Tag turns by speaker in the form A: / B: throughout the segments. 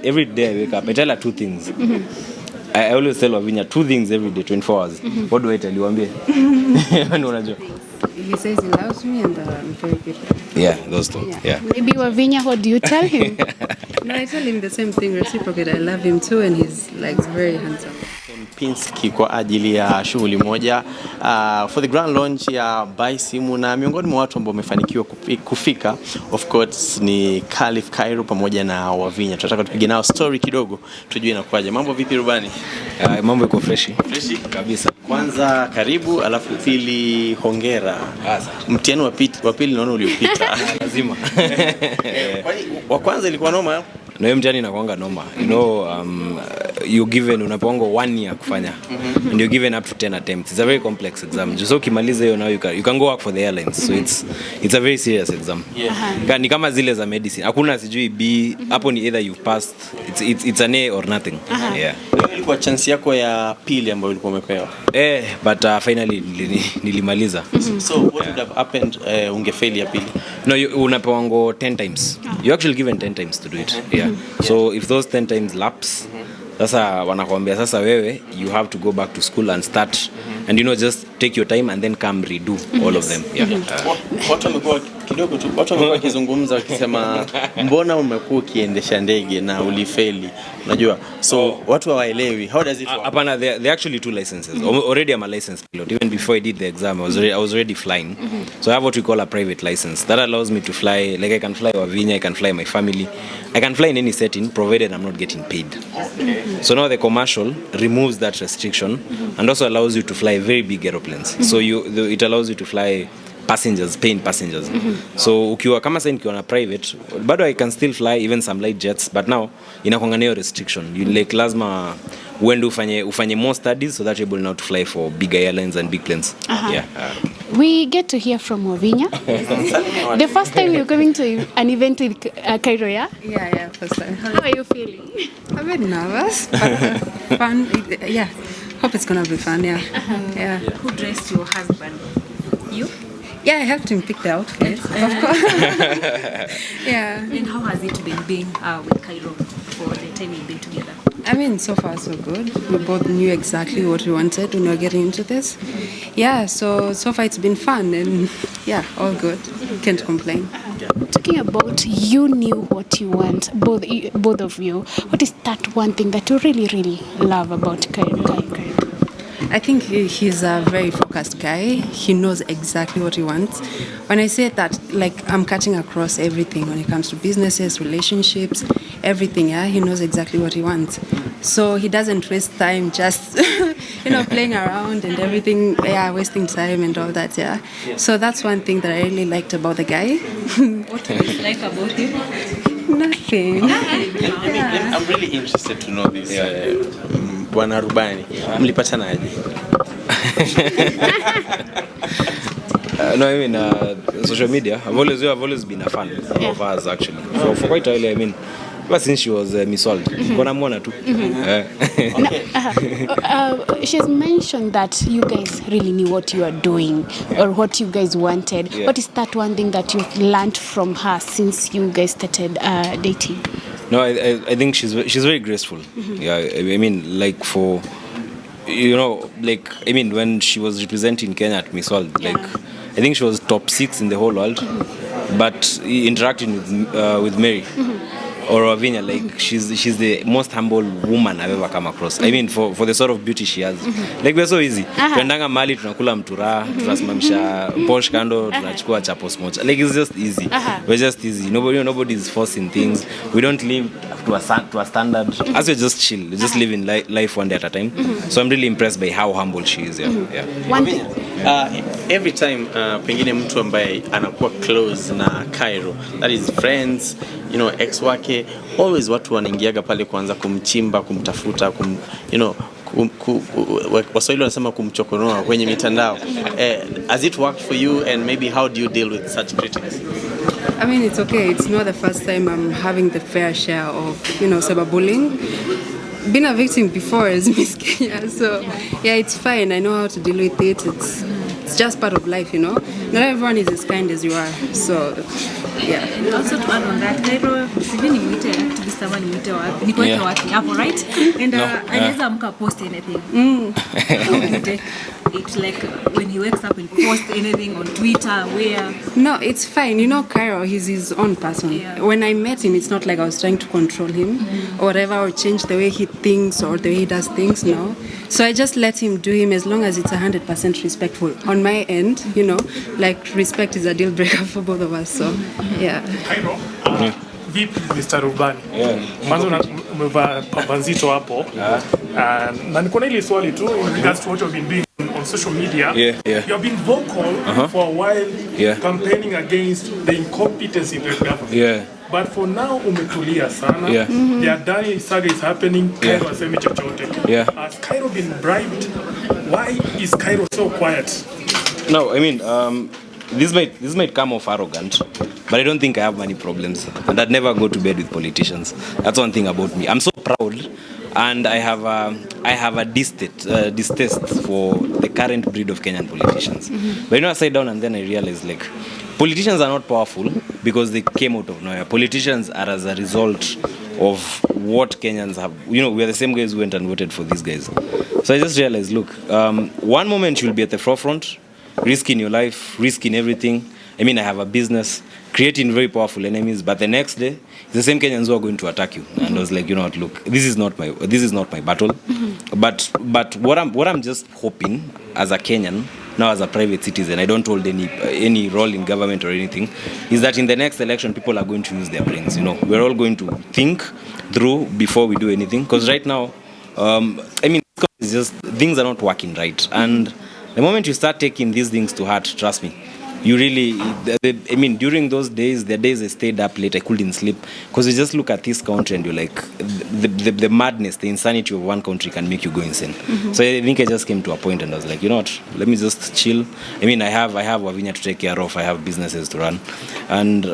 A: every day I wake up, I tell her 2 things. I always tell Wavinya 2 things every day, 24 hours. What do I tell you? Ambie.
B: He says he loves me and I'm very grateful.
A: Yeah, those two. Yeah.
C: Maybe Wavinya, what do you tell him?
B: No, I tell him the same thing, reciprocate. I love him too and he's like very handsome.
D: Pinski kwa ajili ya shughuli moja for the grand launch ya Buy Simu, na miongoni mwa watu ambao wamefanikiwa kufika of course ni Khalif, Kairo pamoja na Wavinya. Tunataka tupige nao story kidogo tujue inakuaje. Mambo vipi rubani?
A: Mambo iko fresh
D: kabisa. Kwanza karibu, alafu pili hongera. Mtihani wa pili naona uliopita. Lazima. Wa kwanza ilikuwa noma.
A: Na hiyo mtihani inakuanga noma. You know, you given unapongo 1 year kufanya and you're given up to 10 attempts. It's a very complex exam. So ukimaliza hiyo now you can go work for the airlines. So it's a very serious exam. Ni kama zile za medicine. Hakuna sijui B, hapo ni either you've passed, it's an A or nothing. Yeah.
D: Ilikuwa chance yako ya pili ambayo ulikuwa umepewa.
A: But finally nilimaliza.
D: So what would have happened ungefail ya pili?
A: No, unapewango 10 times. You're actually given 10 times to do it. Yeah. So if those 10 times lapse, sasa wanakuambia sasa wewe you have to go back to school and start and just take your time and then come redo all of them. Yeah.
D: Watu wamekuwa kidogo tu, watu wamekuwa kizungumza wakisema mbona umekuwa ukiendesha ndege na ulifeli, unajua, so watu hawaelewi how does it work.
A: Hapana, there actually 2 licenses. Already I'm a licensed pilot. Even before I did the exam I was already flying. So I have what we call a private license that allows me to fly, like I can fly Wavinya, I can fly my family, I can fly in any setting provided I'm not getting paid. So now the commercial removes that restriction and also allows you to fly very big aeroplanes. So it allows you to fly passengers, paying passengers. So ukiwa kama sasa nikiwa na private, bado I can still fly even some light jets, but now inakuanga nayo restriction. You like lazima uende ufanye more studies so that you're able now to fly for big airlines and big planes. Yeah.
C: We get to hear from Wavinya. The first time you're coming to an event in Kairo, yeah?
B: Yeah, first time.
C: How are you feeling?
B: I'm a bit nervous, but fun. Yeah, hope it's gonna be fun. Yeah. Yeah.
E: Who dressed your husband? You?
B: Yeah, I helped him pick the outfit, of course. Yeah.
E: And how has it been being with Kairo for the time you've been together?
B: I mean, so far so good. We both knew exactly what we wanted when we were getting into this. Yeah, so far it's been fun and yeah, all good. Can't complain.
C: Talking about you knew what you want, both of you. What is that one thing that you really, really love about Kairo?
B: I think he's a very focused guy. He knows exactly what he wants. When I say that, like, I'm cutting across everything when it comes to businesses, relationships, everything. Yeah, he knows exactly what he wants. So he doesn't waste time just, playing around and everything. Yeah, wasting time and all that. Yeah. So that's one thing that I really liked about the guy.
E: What do you like about him?
B: Nothing.
D: I'm really interested to know this. Bwana Rubani, mlipatana aje?
A: No, I mean, social media. I've always been a fan of us actually. For quite a while, I mean, ever since she was Miss World. Kuna muona tu.
C: She's mentioned that you guys really knew what you were doing or what you guys wanted. What is that one thing that you've learned from her since you guys started dating?
A: No, I think she's very graceful. Yeah, I mean, like for, like, I mean, when she was representing Kenya at Miss World, like, I think she was top 6 in the whole world, but interacting with Mary or Wavinya, like, she's the most humble woman I've ever come across. I mean, for the sort of beauty she has, like, we're so easy. Tuendanga mali tunakula mtura, tunasimamisha Porsche kando, tunachukua chapos moja. Like, it's just easy. We're just easy. Nobody is forcing things. We don't live to a standard. As we just chill, we just live in life one day at a time. So I'm really impressed by how humble she is. Yeah.
C: One thing.
D: Every time pengine mtu ambaye anakuwa close na Kairo, that is friends, ex wake, always watu wanaingiaga pale kuanza kumchimba, kumtafuta, Waswahili wanasema kumchokonoa kwenye mitandao. Has it worked for you, and maybe how do you deal with such critics?
B: I mean, it's okay. It's not the first time I'm having the fair share of, cyberbullying. Been a victim before as Miss Kenya, so yeah, it's fine. I know how to deal with it. it's just part of life, you know. Not everyone is as kind as you are. So yeah.
E: And also to add on that, Kairo, sijui nimwite activist ama nimwite wapi, nikuweke wapi hapo, right? And anaweza amka post anything. How do you take it, like when he wakes up and post anything on Twitter, where?
B: No, it's fine. You know, Kairo, he's his own person.
E: Yeah.
B: When I met him, it's not like I was trying to control him or whatever, or change the way he thinks or the way he does things, no. So I just let him do him as long as it's 100% respectful. On my end, you know, like respect is a deal breaker for both of us. So, yeah.
F: Kairo, vipi Mr. Rubani? Mwanzo umevaa pamba nzito hapo. Na niko na ile swali tu in regards to what you've been doing on social media.
A: Yeah.
F: You have been vocal for a while campaigning against the incompetence in the government.
A: Yeah.
F: But for now umetulia sana.
A: Yeah.
F: The Adani saga is happening. Kairo hasemi chochote.
A: Yeah.
F: Has Kairo been bribed? Why is Kairo so quiet?
A: No, I mean, this might come off arrogant, but I don't think I have many problems, and I'd never go to bed with politicians. That's one thing about me. I'm so proud, and I have a distaste for the current breed of Kenyan politicians. But you know, I sat down and then I realized, like, politicians are not powerful because they came out of nowhere. Politicians are as a result of what Kenyans have. You know, we are the same guys who went and voted for these guys. So I just realized, look, one moment you'll be at the forefront, risking your life, risking everything. I mean, I have a business, creating very powerful enemies, but the next day, it's the same Kenyans who are going to attack you. And I was like, you know what, look, this is not my battle. But what I'm just hoping as a Kenyan, now as a private citizen, I don't hold any role in government or anything, is that in the next election, people are going to use their brains. You know, we're all going to think through before we do anything. Because right now, I mean, it's just things are not working right. And the moment you start taking these things to heart, trust me, you really, I mean, during those days, the days I stayed up late, I couldn't sleep, because you just look at this country and you're like, the madness, the insanity of one country can make you go insane. So I think I just came to a point and I was like, you know what, let me just chill. I mean, I have Wavinya to take care of, I have businesses to run, and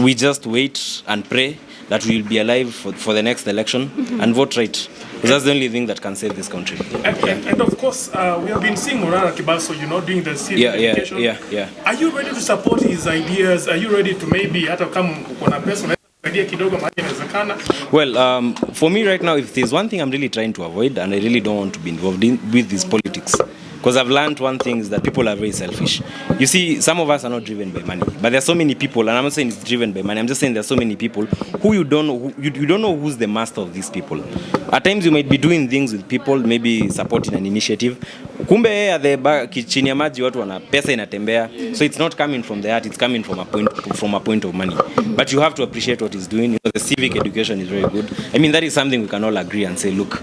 A: we just wait and pray that we will be alive for the next election and vote right. Because that's the only thing that can save this country.
F: And of course, we have been seeing Morana Kibaso, you know, doing the civic education.
A: Yeah.
F: Are you ready to support his ideas? Are you ready to maybe hata kama kuna pesa idea kidogo maana inawezekana?
A: Well, for me right now, if there's one thing I'm really trying to avoid, and I really don't want to be involved with this politics, because I've learned one thing is that people are very selfish. You see, some of us are not driven by money, but there are so many people, and I'm not saying it's driven by money, I'm just saying there are so many people who you don't know, you don't know who's the master of these people. At times you might be doing things with people, maybe supporting an initiative. Kumbe at the chini ya maji watu wana pesa inatembea. So it's not coming from the heart, it's coming from a point of money. But you have to appreciate what he's doing. You know, the civic education is very good. I mean, that is something we can all agree and say, look,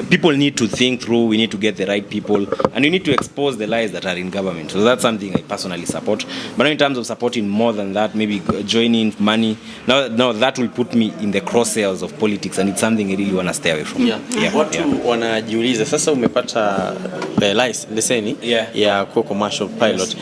A: people need to think through, we need to get the right people, and we need to expose the lies that are in government. So that's something I personally support. But in terms of supporting more than that, maybe joining money, now that will put me in the crosshairs of politics, and it's something I really want to stay away from.
D: Watu wanajiuliza sasa umepata leseni ya kuwa commercial pilot.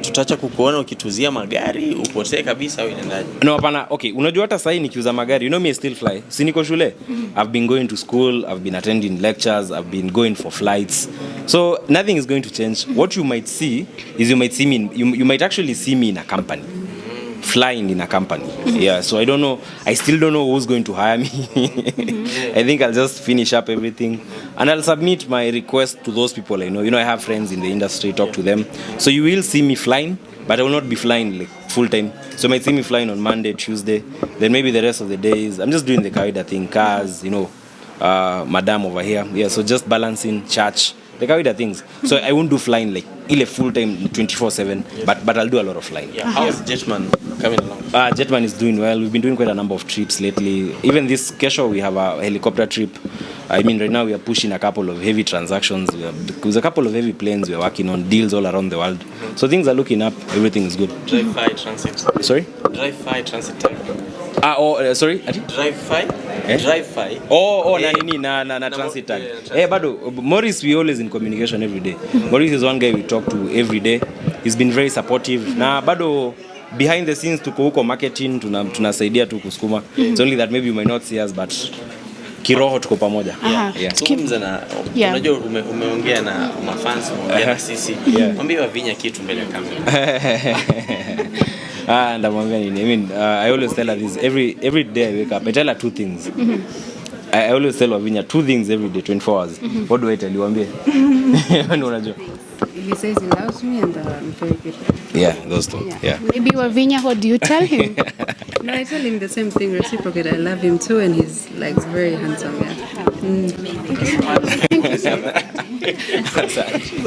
D: Tutaacha kukuona ukituzia magari upotee kabisa au inaendaje?
A: No, hapana. Okay, unajua hata sasa nikiuza magari, you know me, I still fly. Si niko shule. I've been going to school, I've been attending lectures, I've been going for flights. So nothing is going to change. What you might see is you might actually see me in a company. Flying in a company. Yeah, so I don't know. I still don't know who's going to hire me. I think I'll just finish up everything and I'll submit my request to those people I know. You know, I have friends in the industry, talk to them. So you will see me flying, but I will not be flying like full time. So you might see me flying on Monday, Tuesday. Then maybe the rest of the days, I'm just doing the kawaida thing, cars, you know, madam over here. Yeah, so just balancing church, the kawaida things. So I won't do flying like full time 24/7, but I'll do a lot of flying.
D: How's Jetman coming along?
A: Jetman is doing well. We've been doing quite a number of trips lately. Even this Kesho, we have a helicopter trip. I mean, right now we are pushing a couple of heavy transactions. There's a couple of heavy planes we are working on, deals all around the world. So things are looking up. Everything is good.
D: Drive-fi transit.
A: Sorry?
D: Drive-fi transit time.
A: Sorry?
D: Drive-fi? Drive-fi.
A: Na transit tag. Bado, Maurice, we always in communication every day. Maurice is one guy we talk to every day. He's been very supportive. Na bado, behind the scenes tuko huko marketing, tunasaidia tu kusukuma. It's only that maybe you might not see us, but kiroho tuko pamoja.
D: Yeah. Zungumza na unajua umeongea na mafans, umeongea na sisi. Mwambie Wavinya kitu mbele ya kamera.
A: Ndamwambia nini? I mean, I always tell her this every day I wake up. I tell her two things. I always tell Wavinya two things every day, 24 hours. What do I tell you? Waambie. Unajua.
B: He says he loves me and I'm very good.
A: Yeah, those two. Yeah.
C: Maybe Wavinya, what do you tell him?
B: No, I tell him the same thing, reciprocate. I love him too, and he's like very handsome. Yeah.
C: Thank you so much.
D: Asante.